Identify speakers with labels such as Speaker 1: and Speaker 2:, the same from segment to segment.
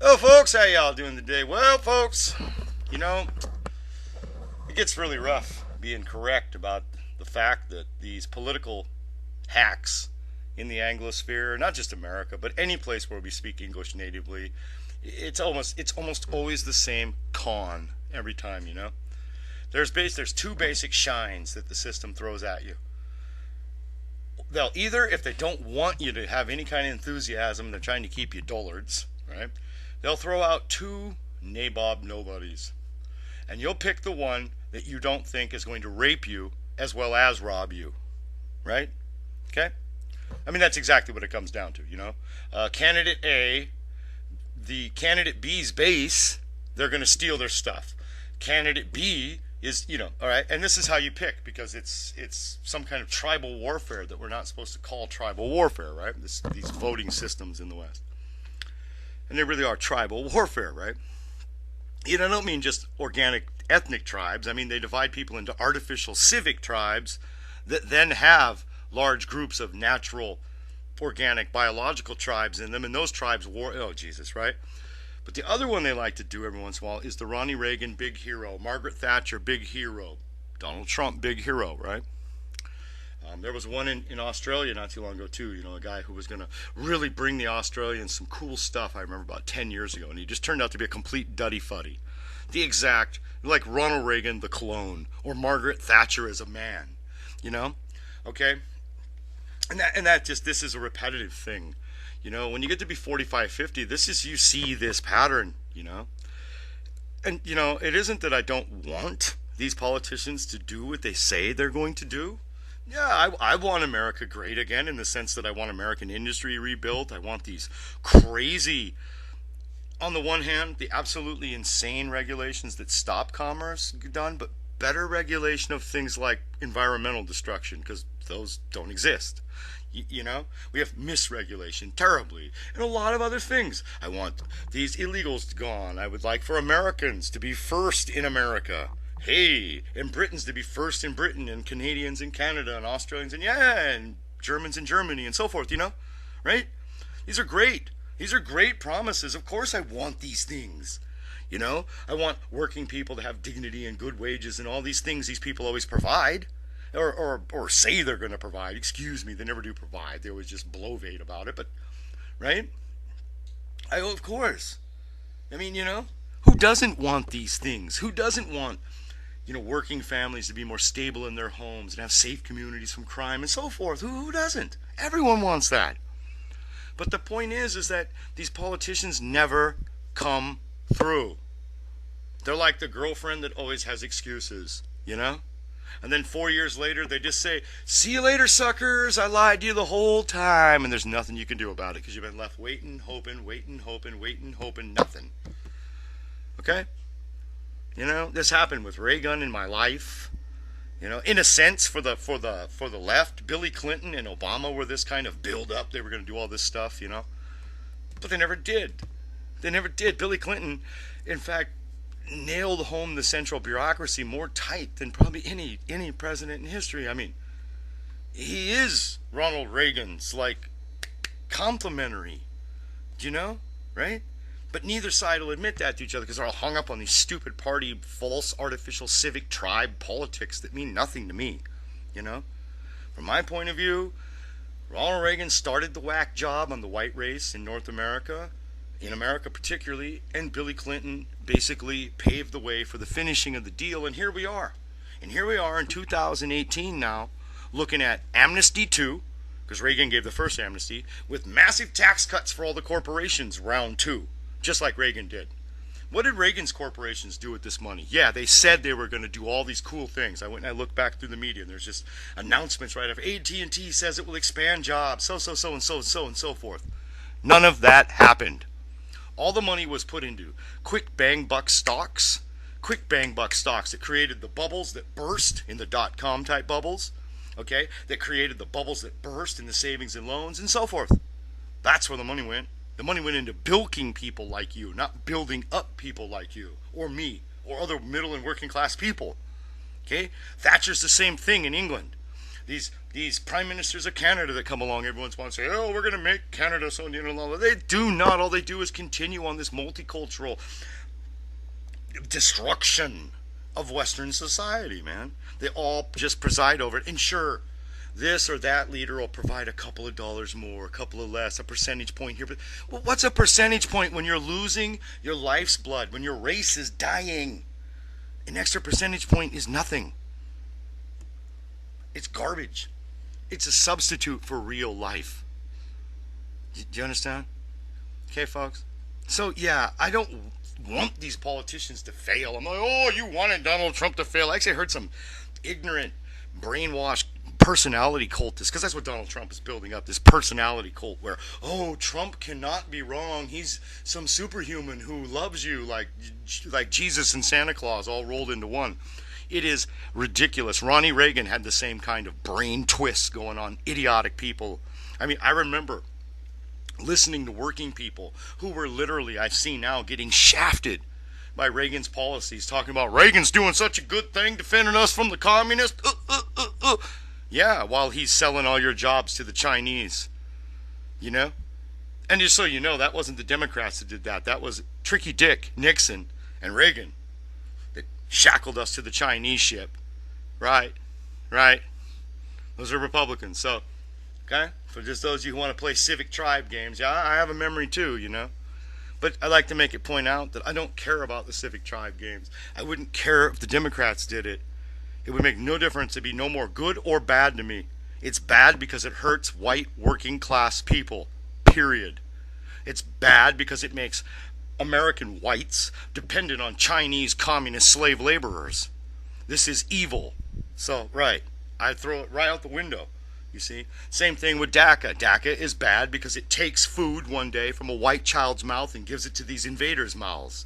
Speaker 1: Oh, folks, how y'all doing today? Well, folks, you know, it gets really rough being correct about the fact that these political hacks in the Anglosphere, not just America, but any place where we speak English natively, it's almost always the same con every time. There's two basic shines that the system throws at you. They'll either, if they don't want you to have any kind of enthusiasm, they're trying to keep you dullards, right? They'll throw out two nabob nobodies, and you'll pick the one that you don't think is going to rape you as well as rob you, right? Okay? I mean, that's exactly what it comes down to. Candidate A, the candidate B's base, they're going to steal their stuff. Candidate B is, all right, and this is how you pick because it's some kind of tribal warfare that we're not supposed to call tribal warfare, right? These voting systems in the West. And they really are tribal warfare, right? I don't mean just organic ethnic tribes. I mean, they divide people into artificial civic tribes that then have large groups of natural, organic, biological tribes in them, and those tribes war. Oh, Jesus, right? But the other one they like to do every once in a while is the Ronnie Reagan big hero, Margaret Thatcher big hero, Donald Trump big hero, right? There was one in Australia not too long ago too. A guy who was going to really bring the Australians some cool stuff. I remember about 10 years ago, and he just turned out to be a complete duddy fuddy. The exact like Ronald Reagan the clone or Margaret Thatcher as a man. You know, okay, and that just this is a repetitive thing. When you get to be 45, 50, this is you see this pattern. And it isn't that I don't want these politicians to do what they say they're going to do. Yeah, I want America great again in the sense that I want American industry rebuilt. I want these crazy, on the one hand, the absolutely insane regulations that stop commerce done, but better regulation of things like environmental destruction because those don't exist. We have misregulation terribly and a lot of other things. I want these illegals gone. I would like for Americans to be first in America. Hey, and Britons to be first in Britain, and Canadians in Canada, and Australians, and Germans in Germany, and so forth, right? These are great. These are great promises. Of course, I want these things. I want working people to have dignity and good wages and all these things these people always provide. Or say they're going to provide. Excuse me, they never do provide. They always just blovate about it, but, right? Of course. I mean, who doesn't want these things? Who doesn't want working families to be more stable in their homes and have safe communities from crime and so forth? Who doesn't? Everyone wants that. But the point is that these politicians never come through. They're like the girlfriend that always has excuses, And then 4 years later, they just say, "See you later, suckers. I lied to you the whole time." And there's nothing you can do about it because you've been left waiting, hoping, nothing. Okay? This happened with Reagan in my life. In a sense, for the left, Billy Clinton and Obama were this kind of build up. They were going to do all this stuff, but they never did. They never did. Billy Clinton, in fact, nailed home the central bureaucracy more tight than probably any president in history. I mean, he is Ronald Reagan's like complementary. Right? But neither side will admit that to each other because they're all hung up on these stupid party, false, artificial civic tribe politics that mean nothing to me. From my point of view, Ronald Reagan started the whack job on the white race in North America, in America particularly, and Billy Clinton basically paved the way for the finishing of the deal, and here we are. And here we are in 2018 now, looking at amnesty 2, because Reagan gave the first amnesty, with massive tax cuts for all the corporations, round 2. Just like Reagan did. What did Reagan's corporations do with this money? Yeah, they said they were going to do all these cool things. I went and I looked back through the media, and there's just announcements right after. AT&T says it will expand jobs, so and so forth. None of that happened. All the money was put into quick bang buck stocks that created the bubbles that burst in the dot-com type bubbles, okay, that created the bubbles that burst in the savings and loans, and so forth. That's where the money went. The money went into bilking people like you, not building up people like you, or me, or other middle and working class people. Okay? Thatcher's the same thing in England. these prime ministers of Canada that come along every once in a while and say, oh, we're going to make Canada so, they do not. All they do is continue on this multicultural destruction of Western society, man. They all just preside over it. And sure, this or that leader will provide a couple of dollars more, a couple of less, a percentage point here. But well, what's a percentage point when you're losing your life's blood, when your race is dying? An extra percentage point is nothing. It's garbage. It's a substitute for real life. Do you understand? Okay, folks? So, yeah, I don't want these politicians to fail. I'm like, oh, you wanted Donald Trump to fail. I actually heard some ignorant, brainwashed personality cultists, because that's what Donald Trump is building up, this personality cult where, oh, Trump cannot be wrong. He's some superhuman who loves you like Jesus and Santa Claus all rolled into one. It is ridiculous. Ronnie Reagan had the same kind of brain twists going on. Idiotic people. I mean, I remember listening to working people who were literally, I've seen now, getting shafted by Reagan's policies, talking about Reagan's doing such a good thing defending us from the communists. Yeah, while he's selling all your jobs to the Chinese. You know? And just so you know, that wasn't the Democrats that did that. That was Tricky Dick, Nixon, and Reagan that shackled us to the Chinese ship. Right. Those are Republicans. So, okay? For just those of you who want to play civic tribe games, yeah, I have a memory too, you know? But I like to make it point out that I don't care about the civic tribe games. I wouldn't care if the Democrats did it. It would make no difference. It'd be no more good or bad to me. It's bad because it hurts white working class people, period. It's bad because it makes American whites dependent on Chinese communist slave laborers. This is evil. So, right, I throw it right out the window, you see. Same thing with DACA. DACA is bad because it takes food one day from a white child's mouth and gives it to these invaders' mouths.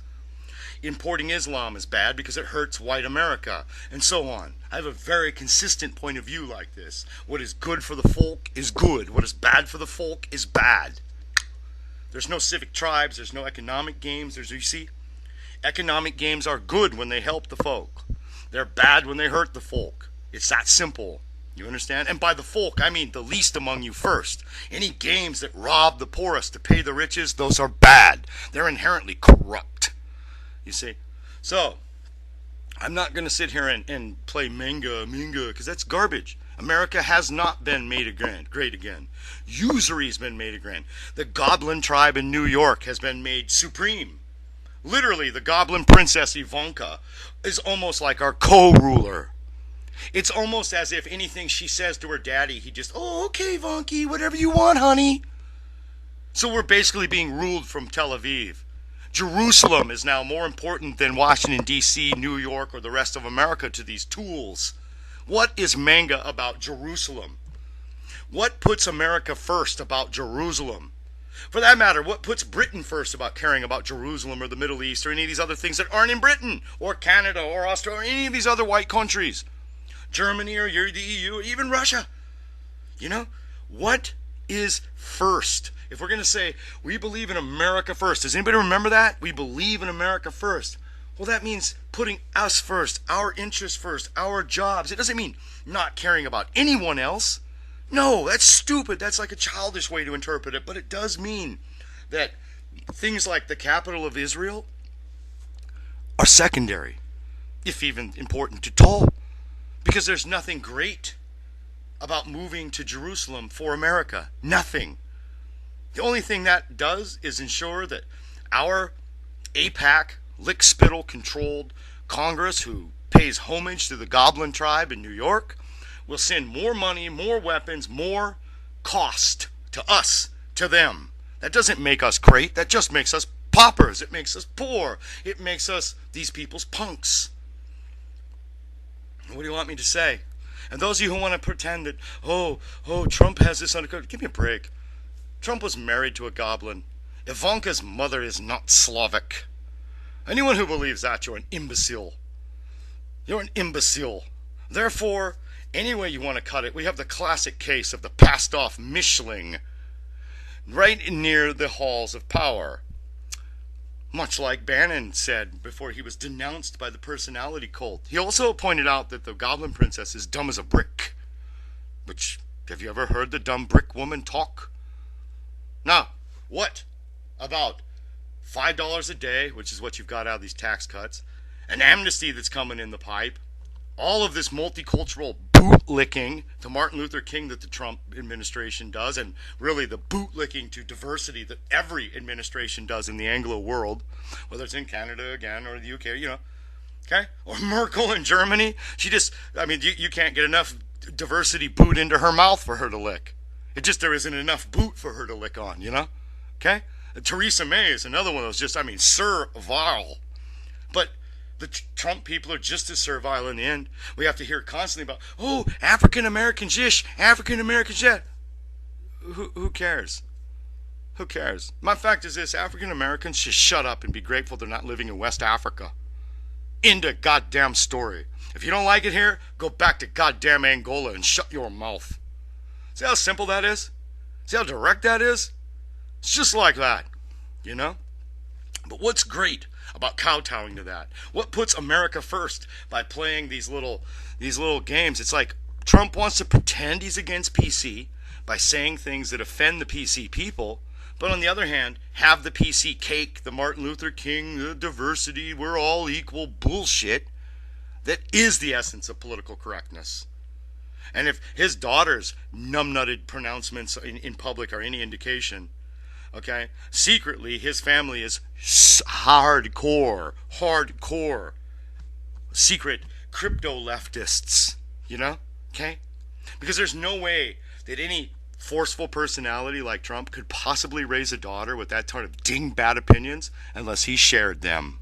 Speaker 1: Importing Islam is bad because it hurts white America, and so on. I have a very consistent point of view like this. What is good for the folk is good. What is bad for the folk is bad. There's no civic tribes. There's no economic games. You see, economic games are good when they help the folk. They're bad when they hurt the folk. It's that simple. You understand? And by the folk, I mean the least among you first. Any games that rob the poorest to pay the riches, those are bad. They're inherently corrupt. You see? So, I'm not going to sit here and play MAGA, because that's garbage. America has not been made great again. Usury's been made again. The Goblin tribe in New York has been made supreme. Literally, the Goblin Princess Ivanka is almost like our co-ruler. It's almost as if anything she says to her daddy, he just, oh, okay, Vanky, whatever you want, honey. So we're basically being ruled from Tel Aviv. Jerusalem is now more important than Washington, D.C., New York, or the rest of America to these tools. What is MAGA about Jerusalem? What puts America first about Jerusalem? For that matter, what puts Britain first about caring about Jerusalem or the Middle East or any of these other things that aren't in Britain or Canada or Australia or any of these other white countries? Germany or the EU or even Russia? You know, what is first? If we're going to say, we believe in America first, does anybody remember that? We believe in America first. Well, that means putting us first, our interests first, our jobs. It doesn't mean not caring about anyone else. No, that's stupid. That's like a childish way to interpret it. But it does mean that things like the capital of Israel are secondary, if even important at all. Because there's nothing great about moving to Jerusalem for America. Nothing. The only thing that does is ensure that our AIPAC, lick-spittle-controlled Congress, who pays homage to the Goblin tribe in New York, will send more money, more weapons, more cost to us, to them. That doesn't make us great. That just makes us paupers. It makes us poor. It makes us these people's punks. What do you want me to say? And those of you who want to pretend that, oh, Trump has this under control, give me a break. Trump was married to a goblin. Ivanka's mother is not Slavic. Anyone who believes that, you're an imbecile. You're an imbecile. Therefore, any way you want to cut it, we have the classic case of the passed-off Mischling right near the halls of power. Much like Bannon said before he was denounced by the personality cult. He also pointed out that the Goblin Princess is dumb as a brick. Which, have you ever heard the dumb brick woman talk? Now, what about $5 a day, which is what you've got out of these tax cuts, an amnesty that's coming in the pipe, all of this multicultural bootlicking to Martin Luther King that the Trump administration does, and really the bootlicking to diversity that every administration does in the Anglo world, whether it's in Canada again or the UK, okay? Or Merkel in Germany. You can't get enough diversity boot into her mouth for her to lick. There isn't enough boot for her to lick on, Okay? Theresa May is another one of those servile. But the Trump people are just as servile in the end. We have to hear constantly about, African Americans ish, African Americans yet. Who cares? Who cares? My fact is this: African Americans should shut up and be grateful they're not living in West Africa. End of goddamn story. If you don't like it here, go back to goddamn Angola and shut your mouth. See how simple that is? See how direct that is? It's just like that, But what's great about kowtowing to that? What puts America first by playing these little games? It's like Trump wants to pretend he's against PC by saying things that offend the PC people, but on the other hand, have the PC cake, the Martin Luther King, the diversity, we're all equal bullshit that is the essence of political correctness. And if his daughter's numbnutted pronouncements in public are any indication, okay, secretly his family is hardcore, secret crypto leftists, okay? Because there's no way that any forceful personality like Trump could possibly raise a daughter with that kind of dingbat opinions unless he shared them.